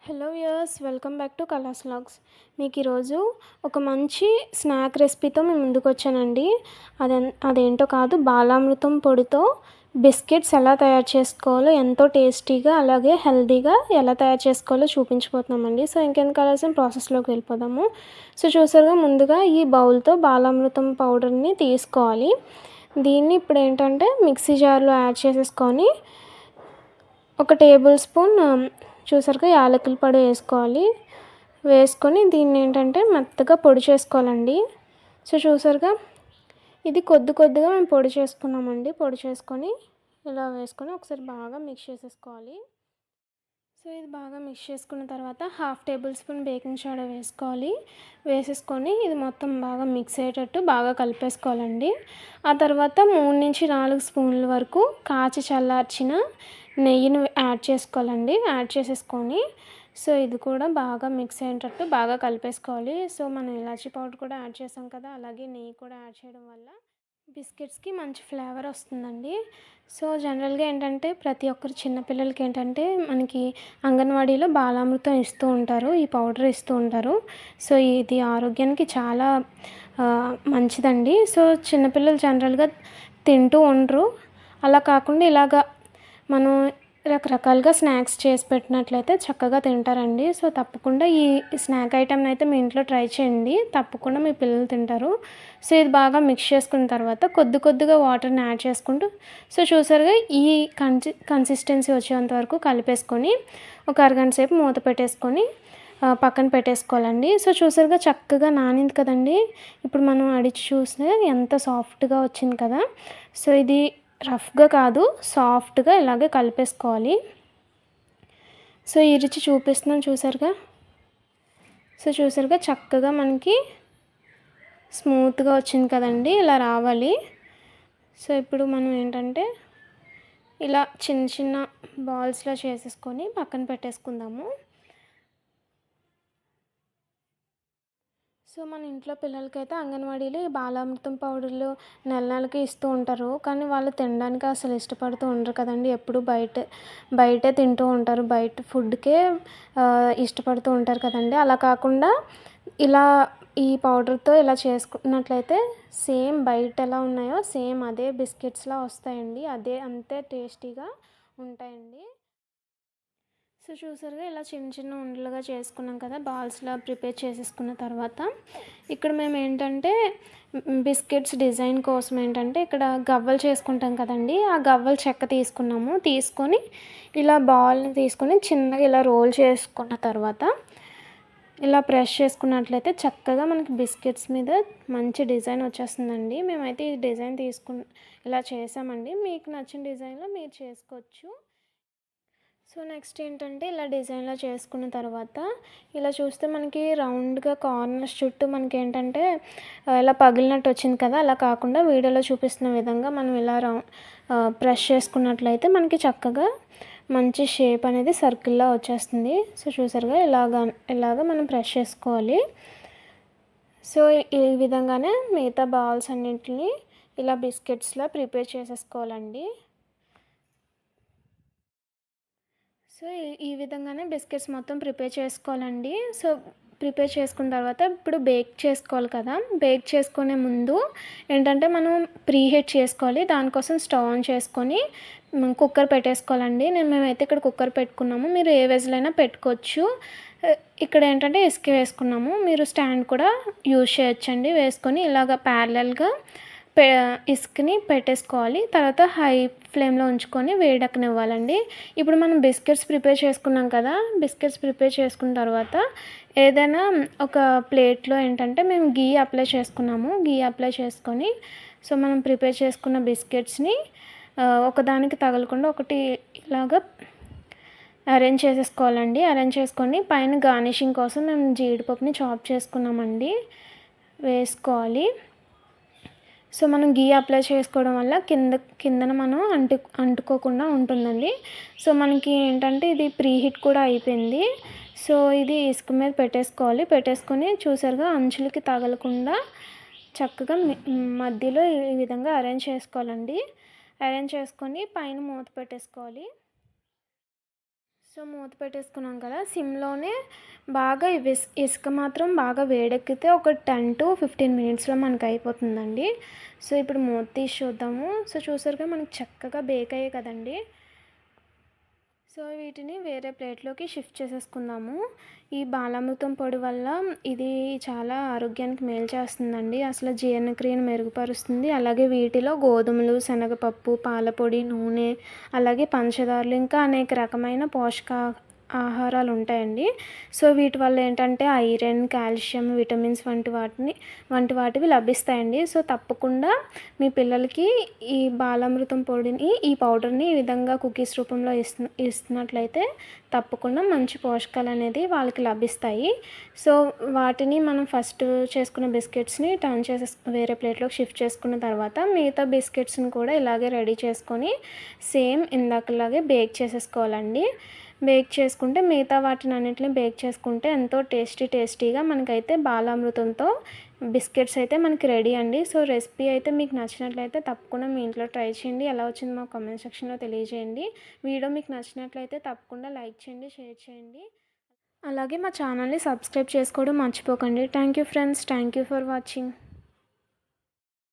Hello viewers, welcome back to Kala's vlogs. మీకు ఈరోజు ఒక మంచి స్నాక్ రెసిపీతో మేము ముందుకు వచ్చానండి. అదేంటో కాదు, బాలామృతం పొడితో బిస్కెట్స్ ఎలా తయారు చేసుకోవాలో, ఎంతో టేస్టీగా అలాగే హెల్తీగా ఎలా తయారు చేసుకోవాలో చూపించబోతున్నామండి. సో ఇంకెందుకు ఆలస్యం, ప్రాసెస్లోకి వెళ్ళిపోదాము. సో చూసారుగా, ముందుగా ఈ బౌల్తో బాలామృతం పౌడర్ని తీసుకోవాలి. దీన్ని ఇప్పుడు ఏంటంటే మిక్సీ జార్లో యాడ్ చేసేసుకొని ఒక టేబుల్ స్పూన్ చూసారుగా యాలకుల పొడి వేసుకొని దీన్ని ఏంటంటే మెత్తగా పొడి చేసుకోవాలండి. సో చూసారుగా, ఇది కొద్దిగా మేము పొడి చేసుకున్నామండి. పొడి చేసుకొని ఇలా వేసుకొని ఒకసారి బాగా మిక్స్ చేసేసుకోవాలి. సో ఇది బాగా మిక్స్ చేసుకున్న తర్వాత half table spoon baking soda వేసేసుకొని ఇది మొత్తం బాగా మిక్స్ అయ్యేటట్టు బాగా కలిపేసుకోవాలండి. ఆ తర్వాత 3 నుంచి 4 స్పూన్ల వరకు కాచి చల్లార్చిన నెయ్యిని యాడ్ చేసుకోవాలండి. యాడ్ చేసేసుకొని సో ఇది కూడా బాగా మిక్స్ అయ్యేటట్టు బాగా కలిపేసుకోవాలి. సో మనం ఇలాచీ పౌడర్ కూడా యాడ్ చేసాం కదా, అలాగే నెయ్యి కూడా యాడ్ చేయడం వల్ల బిస్కెట్స్కి మంచి ఫ్లేవర్ వస్తుందండి. సో జనరల్గా ఏంటంటే ప్రతి ఒక్కరు చిన్నపిల్లలకి ఏంటంటే మనకి అంగన్వాడీలో బాలామృతం ఇస్తూ ఉంటారు, ఈ పౌడర్ ఇస్తూ ఉంటారు. సో ఇది ఆరోగ్యానికి చాలా మంచిదండి. సో చిన్నపిల్లలు జనరల్గా తింటూ ఉండరు. అలా కాకుండా ఇలాగా మనం రకరకాలుగా స్నాక్స్ చేసి పెట్టినట్లయితే చక్కగా తింటారండి. సో తప్పకుండా ఈ స్నాక్ ఐటెంని అయితే మీ ఇంట్లో ట్రై చేయండి, తప్పకుండా మీ పిల్లలు తింటారు. సో ఇది బాగా మిక్స్ చేసుకున్న తర్వాత కొద్దిగా వాటర్ని యాడ్ చేసుకుంటూ సో చూసారుగా ఈ కన్సిస్టెన్సీ వచ్చేంత వరకు కలిపేసుకొని ఒక అరగంట సేపు మూత పెట్టేసుకొని పక్కన పెట్టేసుకోవాలండి. సో చూసారుగా చక్కగా నానింది కదండి. ఇప్పుడు మనం అడిచి చూస్తే ఎంత సాఫ్ట్గా వచ్చింది కదా. సో ఇది రఫ్గా కాదు, సాఫ్ట్గా ఇలాగే కలిపేసుకోవాలి. సో ఈ రుచి చూపిస్తున్నాను చూసారుగా. సో చూసారుగా చక్కగా మనకి స్మూత్గా వచ్చింది కదండి, ఇలా రావాలి. సో ఇప్పుడు మనం ఏంటంటే ఇలా చిన్న బాల్స్లా చేసేసుకొని పక్కన పెట్టేసుకుందాము. సో మన ఇంట్లో పిల్లలకైతే అంగన్వాడీలో ఈ బాలామృతం పౌడర్లు నెలకి ఇస్తూ ఉంటారు. కానీ వాళ్ళు తినడానికి అసలు ఇష్టపడుతూ ఉండరు కదండి. ఎప్పుడు బయటే తింటూ ఉంటారు, బయట ఫుడ్కే ఇష్టపడుతూ ఉంటారు కదండి. అలా కాకుండా ఇలా ఈ పౌడర్తో ఇలా చేసుకున్నట్లయితే సేమ్ బయట ఎలా ఉన్నాయో సేమ్ అదే బిస్కెట్స్లా వస్తాయండి, అంతే టేస్టీగా ఉంటాయండి. సో చూసారుగా, ఇలా చిన్న ఉండలుగా చేసుకున్నాం కదా, బాల్స్లా ప్రిపేర్ చేసేసుకున్న తర్వాత ఇక్కడ మేము ఏంటంటే బిస్కెట్స్ డిజైన్ కోసం ఏంటంటే ఇక్కడ గవ్వలు చేసుకుంటాం కదండి, ఆ గవ్వలు చెక్క తీసుకొని ఇలా బాల్ని తీసుకొని చిన్నగా ఇలా రోల్ చేసుకున్న తర్వాత ఇలా ప్రెస్ చేసుకున్నట్లయితే చక్కగా మనకి బిస్కెట్స్ మీద మంచి డిజైన్ వచ్చేస్తుందండి. మేమైతే ఈ డిజైన్ ఇలా చేసామండి. మీకు నచ్చిన డిజైన్లో మీరు చేసుకోవచ్చు. సో నెక్స్ట్ ఏంటంటే ఇలా డిజైన్లో చేసుకున్న తర్వాత ఇలా చూస్తే మనకి రౌండ్గా కార్నర్స్ చుట్టూ మనకి ఏంటంటే ఇలా పగిలినట్టు వచ్చింది కదా. అలా కాకుండా వీడియోలో చూపిస్తున్న విధంగా మనం ఇలా ప్రెస్ చేసుకున్నట్లయితే మనకి చక్కగా మంచి షేప్ అనేది సర్కిల్లా వచ్చేస్తుంది. సో చూసారుగా, ఇలాగా మనం ప్రెస్ చేసుకోవాలి. సో ఈ విధంగానే మిగతా బాల్స్ అన్నింటినీ ఇలా బిస్కెట్స్లా ప్రిపేర్ చేసేసుకోవాలండి. సో ఈ విధంగానే బిస్కెట్స్ మొత్తం ప్రిపేర్ చేసుకోవాలండి. సో ప్రిపేర్ చేసుకున్న తర్వాత ఇప్పుడు బేక్ చేసుకోవాలి కదా. బేక్ చేసుకునే ముందు ఏంటంటే మనం ప్రీహీట్ చేసుకోవాలి. దానికోసం స్టవ్ ఆన్ చేసుకొని కుక్కర్ పెట్టేసుకోవాలండి. మేమైతే ఇక్కడ కుక్కర్ పెట్టుకున్నాము, మీరు ఏ వెజ్లో అయినా పెట్టుకోవచ్చు. ఇక్కడ ఏంటంటే ఇసుక వేసుకున్నాము, మీరు స్టాండ్ కూడా యూజ్ చేయొచ్చండి. వేసుకొని ఇలాగ ప్యారలల్గా ఇసుకని పెట్టేసుకోవాలి. తర్వాత హై ఫ్లేమ్లో ఉంచుకొని వేడెక్కనివ్వాలండి. ఇప్పుడు మనం బిస్కెట్స్ ప్రిపేర్ చేసుకున్నాం కదా, బిస్కెట్స్ ప్రిపేర్ చేసుకున్న తర్వాత ఏదైనా ఒక ప్లేట్లో ఏంటంటే మేము గీ అప్లై చేసుకొని సో మనం ప్రిపేర్ చేసుకున్న బిస్కెట్స్ని ఒకదానికి తగలకుండా ఒకటి ఇలాగా అరేంజ్ చేసేసుకోవాలండి. అరేంజ్ చేసుకొని పైన గార్నిషింగ్ కోసం మేము జీడిపప్పుని చాప్ చేసుకున్నామండి, వేసుకోవాలి. సో మనం గీ అప్లై చేసుకోవడం వల్ల కిందన మనం అంటుకోకుండా ఉంటుందండి. సో మనకి ఏంటంటే ఇది ప్రీహీట్ కూడా అయిపోయింది. సో ఇది ఇసుక మీద పెట్టేసుకొని చూసారుగా, అంచులకి తగలకుండా చక్కగా మధ్యలో ఈ విధంగా అరేంజ్ చేసుకోవాలండి. అరేంజ్ చేసుకొని పైన మూత పెట్టేసుకోవాలి. సో మూత పెట్టేసుకున్నాం కదా, సిమ్లోనే బాగా ఇసుక మాత్రం బాగా వేడెక్కితే ఒక 10 to 15 మినిట్స్లో మనకు అయిపోతుందండి. సో ఇప్పుడు మూత తీసి చూద్దాము. సో చూసారుగా మనకి చక్కగా బేక్ అయ్యాయి కదండి. సో వీటిని వేరే ప్లేట్లోకి షిఫ్ట్ చేసేసుకుందాము. ఈ బాలామృతం పొడి వల్ల ఇది చాలా ఆరోగ్యానికి మేలు చేస్తుందండి. అసలు జీర్ణక్రియను మెరుగుపరుస్తుంది. అలాగే వీటిలో గోధుమలు, శనగపప్పు, పాలపొడి, నూనె, అలాగే పంచదారలు, ఇంకా అనేక రకమైన ఆహారాలు ఉంటాయండి. సో వీటి వల్ల ఏంటంటే ఐరన్, కాల్షియం, విటమిన్స్ వంటి వాటివి లభిస్తాయండి. సో తప్పకుండా మీ పిల్లలకి ఈ బాలామృతం పొడిని, ఈ పౌడర్ని ఈ విధంగా కుకీస్ రూపంలో ఇస్తున్నట్లయితే తప్పకుండా మంచి పోషకాలు అనేది వాళ్ళకి లభిస్తాయి. సో వాటిని మనం ఫస్ట్ చేసుకున్న బిస్కెట్స్ని టర్న్ వేరే ప్లేట్లోకి షిఫ్ట్ చేసుకున్న తర్వాత మిగతా బిస్కెట్స్ని కూడా ఇలాగే రెడీ చేసుకొని సేమ్ ఇందాకలాగే బేక్ చేసేసుకోవాలండి. బేక్ చేసుకుంటే మిగతా వాటిని అన్నింటిని బేక్ చేసుకుంటే ఎంతో టేస్టీగా మనకైతే బాలామృతంతో బిస్కెట్స్ అయితే మనకి రెడీ అండి. సో రెసిపీ అయితే మీకు నచ్చినట్లయితే తప్పకుండా మీ ఇంట్లో ట్రై చేయండి. ఎలా వచ్చిందో మా కామెంట్ సెక్షన్లో తెలియజేయండి. వీడియో మీకు నచ్చినట్లయితే తప్పకుండా లైక్ చేయండి, షేర్ చేయండి. అలాగే మా ఛానల్ని సబ్స్క్రైబ్ చేసుకోవడం మర్చిపోకండి. Thank you friends. Thank you for watching.